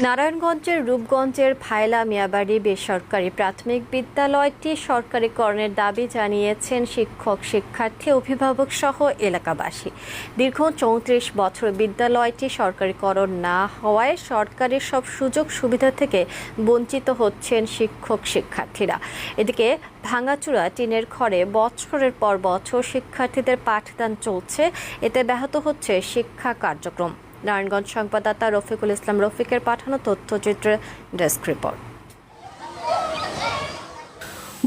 নারায়ণগঞ্জের রূপগঞ্জের ভায়লা মিয়াবাড়ি বেসরকারি প্রাথমিক বিদ্যালয়টি সরকারিকরণের দাবি জানিয়েছেন শিক্ষক, শিক্ষার্থী, অভিভাবক সহ এলাকাবাসী। দীর্ঘ ৩৪ বছর বিদ্যালয়টি সরকারিকরণ না হওয়ায় সরকারের সব সুযোগ সুবিধা থেকে বঞ্চিত হচ্ছেন শিক্ষক, শিক্ষার্থীরা। এদিকে ভাঙাচুরা টিনের ঘরে বছরের পর বছর শিক্ষার্থীদের পাঠদান চলছে, এতে ব্যাহত হচ্ছে শিক্ষা কার্যক্রম। নারায়ণগঞ্জ সংবাদদাতা রফিকুল ইসলাম রফিকের পাঠানো তথ্যচিত্রে ডেস্ক রিপোর্ট।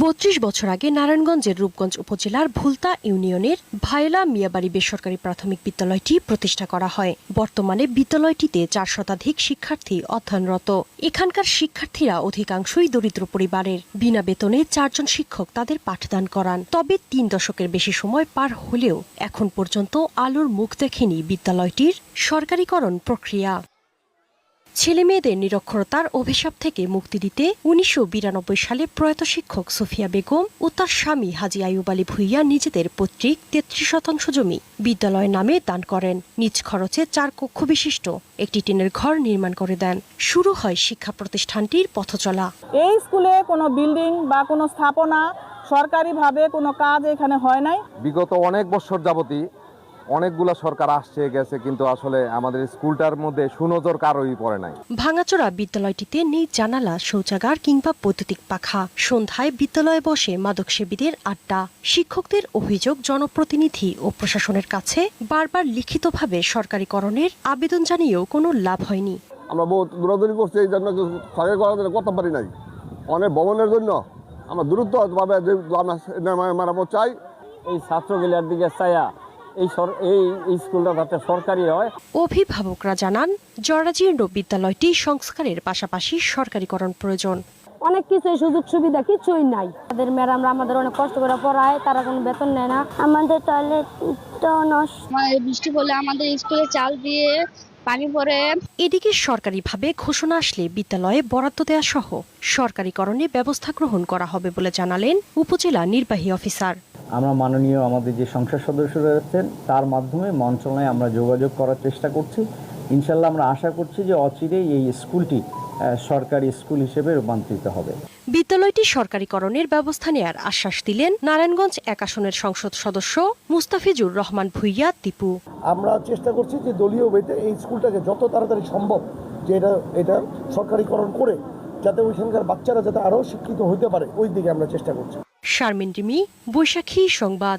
৩২ বছর আগে নারায়ণগঞ্জের রূপগঞ্জ উপজেলার ভুলতা ইউনিয়নের ভায়লা মিয়াবাড়ি বেসরকারি প্রাথমিক বিদ্যালয়টি প্রতিষ্ঠা করা হয়। বর্তমানে বিদ্যালয়টিতে ৪ শতাধিক শিক্ষার্থী অধ্যয়নরত। এখানকার শিক্ষার্থীরা অধিকাংশই দরিদ্র পরিবারের। বিনা বেতনে ৪ জন শিক্ষক তাদের পাঠদান করান। তবে ৩ দশকের বেশি সময় পার হলেও এখন পর্যন্ত আলোর মুখ দেখেনি বিদ্যালয়টির সরকারিকরণ প্রক্রিয়া। ছেলেমেয়েদের নিরক্ষরতার অভিশাপ থেকে মুক্তি দিতে ১৯৯২ সালে প্রয়াত শিক্ষক সুফিয়া বেগম ও তার স্বামী হাজী আইয়ুব আলী ভূঁইয়া নিজেদের পৈতৃক ৩৩% জমি বিদ্যালয়ের নামে দান করেন। নিজ খরচে ৪ কক্ষ বিশিষ্ট একটি টিনের ঘর নির্মাণ করে দেন। শুরু হয় শিক্ষা প্রতিষ্ঠানটির পথচলা। এই স্কুলে কোনো বিল্ডিং বা কোনো স্থাপনা সরকারিভাবে কোনো কাজ এখানে হয় নাই। বিগত অনেক বছর যাবতই অনেকগুলা সরকার আসছে গেছে, কিন্তু আসলে আমাদের স্কুলটার মধ্যে সুনজর কারোই পড়ে নাই। ভাঙাচোরা বিদ্যালয়টিতে নেই জানালা, শৌচাগার কিংবা বৈদ্যুতিক পাখা। সন্ধ্যায় বিদ্যালয়ে বসে মাদকসেবীদের আড্ডা। শিক্ষকদের অভিযোগ, জনপ্রতিনিধি ও প্রশাসনের কাছে বারবার লিখিতভাবে সরকারিকরণের আবেদন জানিয়েও কোনো লাভ হয়নি। আমরা বহুত দৌড়াদৌড়ি করছি, এই জন্য সরকারি করার করতে পারি নাই। অনেক ভবনের জন্য আমরা দ্রুতভাবে মেরামত চাই। এই ছাত্রগুলার দিকে চাইয়া এই স্কুলটা যাতে সরকারি হয়। অভিভাবকরা জানান, জরাজীর্ণ বিদ্যালয়টি সংস্কারের পাশাপাশি সরকারিকরণ প্রয়োজন। অনেক কিছু সুযোগ সুবিধা কিছুই নাই। তাদের ম্যাডামরা আমাদের অনেক কষ্ট করে পড়ায়, তারা কোনো বেতন নেয় না। আমাদের টয়লেটটা নষ্ট। বৃষ্টি পড়লে আমাদের স্কুলে চাল দিয়ে পানি পড়ে। এদিকে সরকারিভাবে ঘোষণা আসলে বিদ্যালয়ে বরাদ্দ দেওয়া সহ সরকারিকরণে ব্যবস্থা গ্রহণ করা হবে বলে জানালেন উপজেলা নির্বাহী অফিসার। আমরা মাননীয় আমাদের যে সংসদ সদস্য রয়েছেন তার মাধ্যমে মন্ত্রণালয়ে আমরা যোগাযোগ করার চেষ্টা করছি। ইনশাল্লাহ আমরা আশা করছি যে অচিরেই এই স্কুলটি সরকারি স্কুল হিসেবে রূপান্তরিত হবে। বিদ্যালয়টি সরকারিকরণের ব্যবস্থা নেয়ার আশ্বাস দিলেন নারায়ণগঞ্জ ১ আসনের সংসদ সদস্য মুস্তাফিজুর রহমান ভূঁইয়া টিপু। আমরা চেষ্টা করছি যে দলীয় ওয়েতে এই স্কুলটাকে যত তাড়াতাড়ি সম্ভব যে এটা সরকারিকরণ করে যাতে ওইখানকার বাচ্চারা যাতে আরও শিক্ষিত হতে পারে, ওই দিকে আমরা চেষ্টা করছি। শারমিন রিমি, বৈশাখী সংবাদ।